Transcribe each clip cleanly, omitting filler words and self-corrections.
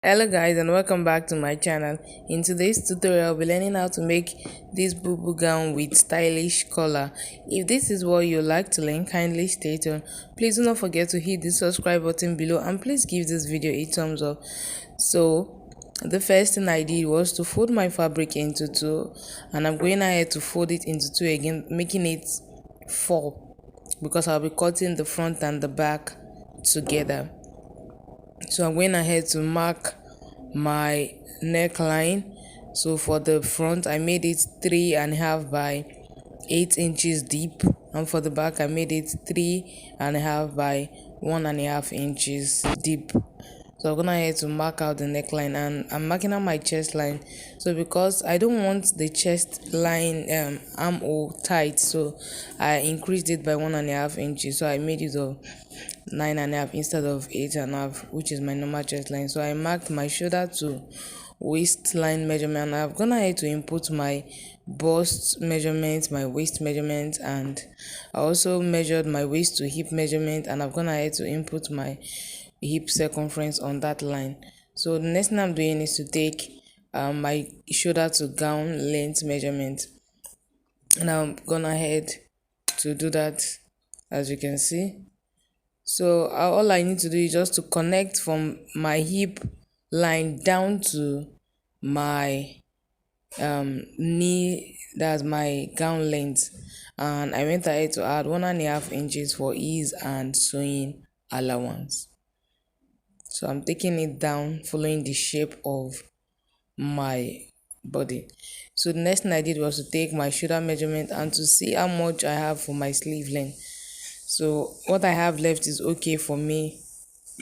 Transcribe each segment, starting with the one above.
Hello guys and welcome back to my channel. In today's tutorial I'll be learning how to make this bubu gown with stylish collar. If this is what you like to learn, kindly stay tuned. Please do not forget to hit the subscribe button below and please give this video a thumbs up. So the first thing I did was to fold my fabric into two, and I'm going ahead to fold it into two again, making it four, because I'll be cutting the front and the back together. So I'm going ahead to mark my neckline. So for the front I made it 3.5 by 8 inches deep, and for the back I made it 3.5 by 1.5 inches deep. So I'm gonna head to mark out the neckline, and I'm marking out my chest line. So because I don't want the chest line armhole tight, so I increased it by 1.5 inches. So I made it of 9.5 instead of 8.5, which is my normal chest line. So I marked my shoulder to waistline measurement. I'm gonna head to input my bust measurement, my waist measurement, and I also measured my waist to hip measurement, and I'm gonna head to input my hip circumference on that line. So the next thing I'm doing is to take my shoulder to gown length measurement, and I'm gonna head to do that, as you can see. So all I need to do is just to connect from my hip line down to my knee, that's my gown length, and I went ahead to add 1.5 inches for ease and sewing allowance. So I'm taking it down following the shape of my body. So the next thing I did was to take my shoulder measurement and to see how much I have for my sleeve length. So what I have left is okay for me,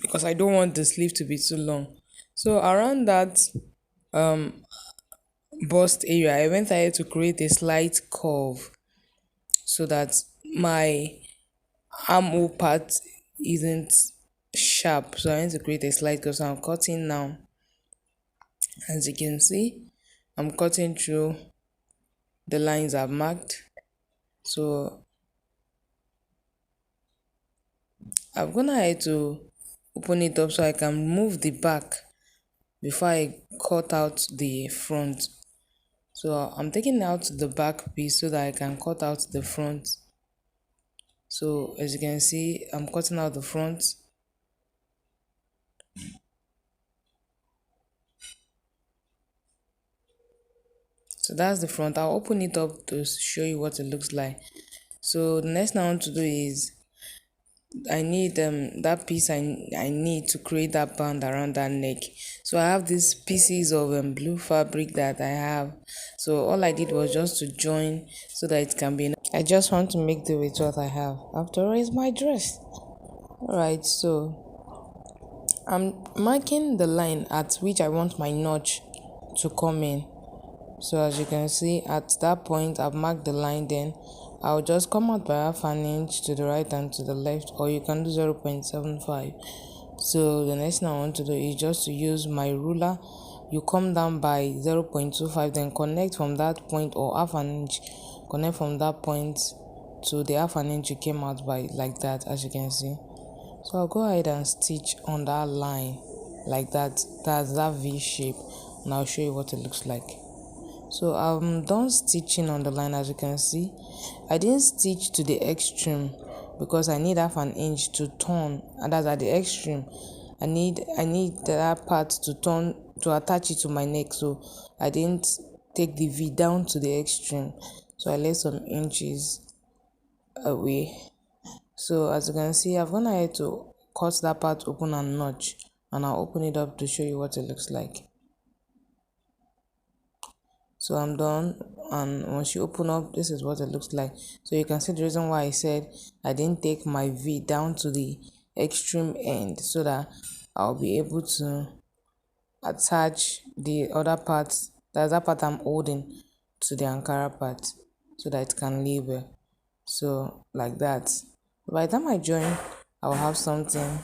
because I don't want the sleeve to be too long. So around that bust area, I went ahead to create a slight curve so that my armhole part isn't sharp. So I need to create a slight curve. So I'm cutting now. As you can see, I'm cutting through the lines I've marked. So I'm gonna head to open it up so I can remove the back before I cut out the front. So I'm taking out the back piece so that I can cut out the front. So as you can see, I'm cutting out the front. So that's the front. I'll open it up to show you what it looks like. So the next thing I want to do is I need that piece I need to create that band around that neck. So I have these pieces of blue fabric that I have. So all I did was just to join so that it can be. I just want to make do with what I have. After all, it's my dress. Alright, so I'm marking the line at which I want my notch to come in. So as you can see, at that point I've marked the line. Then I'll just come out by half an inch to the right and to the left, or you can do 0.75. So the next thing I want to do is just to use my ruler. You come down by 0.25, then connect from that point, or half an inch, connect from that point to the half an inch you came out by, like that, as you can see. So I'll go ahead and stitch on that line like that. That's that V shape, and I'll show you what it looks like. So I'm done stitching on the line. As you can see, I didn't stitch to the extreme because I need half an inch to turn, and that's at the extreme. I need that part to turn to attach it to my neck, so I didn't take the V down to the extreme, so I left some inches away. So as you can see, I've gone ahead to cut that part open and notch, and I'll open it up to show you what it looks like. So I'm done, and once you open up, this is what it looks like. So you can see the reason why I said I didn't take my V down to the extreme end, so that I'll be able to attach the other parts, that's that part I'm holding, to the Ankara part, so that it can label. So like that. By the time I join, I'll have something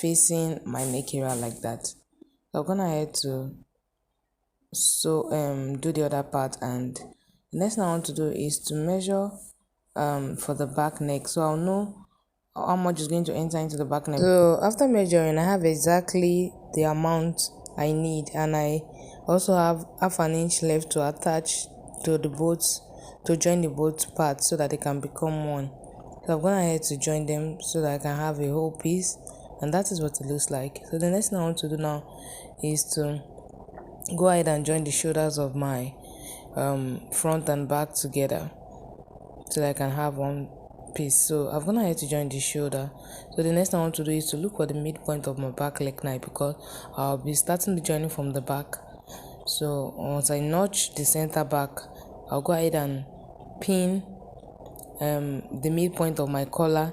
facing my neck area like that. So I'm gonna head to do the other part, and the next thing I want to do is to measure for the back neck. So I'll know how much is going to enter into the back neck. So after measuring, I have exactly the amount I need, and I also have half an inch left to attach to the boats, to join the both parts so that they can become one. So I've gone ahead to join them so that I can have a whole piece, and that is what it looks like. So the next thing I want to do now is to go ahead and join the shoulders of my front and back together so that I can have one piece. So I've gone ahead to join the shoulder. So the next thing I want to do is to look for the midpoint of my back neckline, because I'll be starting the journey from the back. So once I notch the center back, I'll go ahead and pin the midpoint of my collar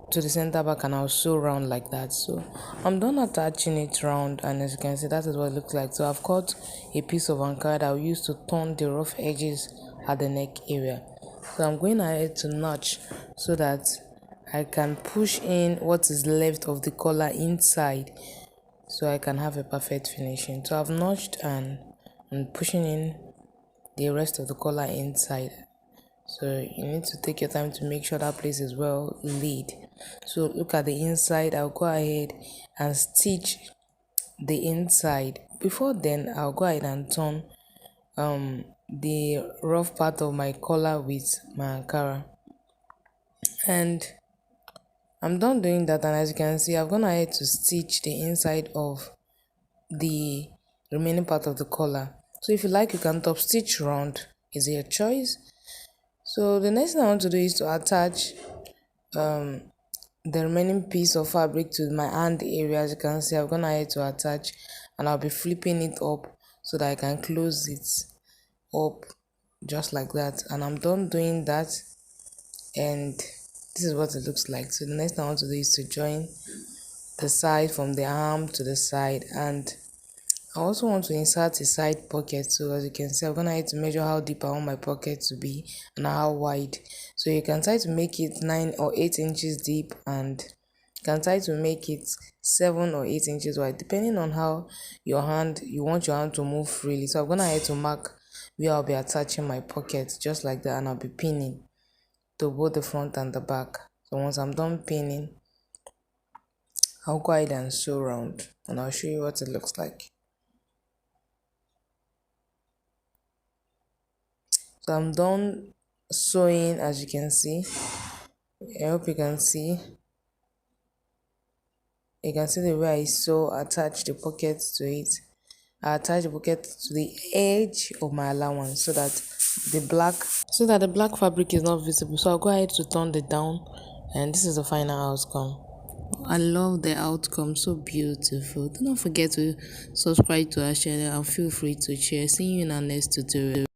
to the center back, and I'll sew round like that. So I'm done attaching it round, and as you can see, that is what it looks like. So I've cut a piece of Ankara that I'll use to turn the rough edges at the neck area. So I'm going ahead to notch so that I can push in what is left of the collar inside, so I can have a perfect finishing. So I've notched and I'm pushing in the rest of the collar inside. So you need to take your time to make sure that place is well laid. So look at the inside. I'll go ahead and stitch the inside. Before then, I'll go ahead and turn the rough part of my collar with my Ankara, and I'm done doing that. And as you can see, I've gone ahead to stitch the inside of the remaining part of the collar. So if you like, you can top stitch round, is your choice. So the next thing I want to do is to attach the remaining piece of fabric to my hand area. As you can see, I'm gonna ahead to attach, and I'll be flipping it up so that I can close it up just like that. And I'm done doing that, and this is what it looks like. So the next thing I want to do is to join the side from the arm to the side, and I also want to insert a side pocket. So as you can see, I'm gonna have to measure how deep I want my pocket to be and how wide. So you can try to make it 9 or 8 inches deep, and you can try to make it 7 or 8 inches wide, depending on how you want your hand to move freely. So I'm gonna have to mark where I'll be attaching my pocket just like that, and I'll be pinning to both the front and the back. So once I'm done pinning, I'll go ahead and sew round, and I'll show you what it looks like. So I'm done sewing, as you can see. I hope you can see. You can see the way I sew, attach the pocket to it. I attach the pocket to the edge of my allowance so that the black fabric is not visible. So I'll go ahead to turn it down, and this is the final outcome. I love the outcome, so beautiful. Do not forget to subscribe to our channel and feel free to share. See you in our next tutorial.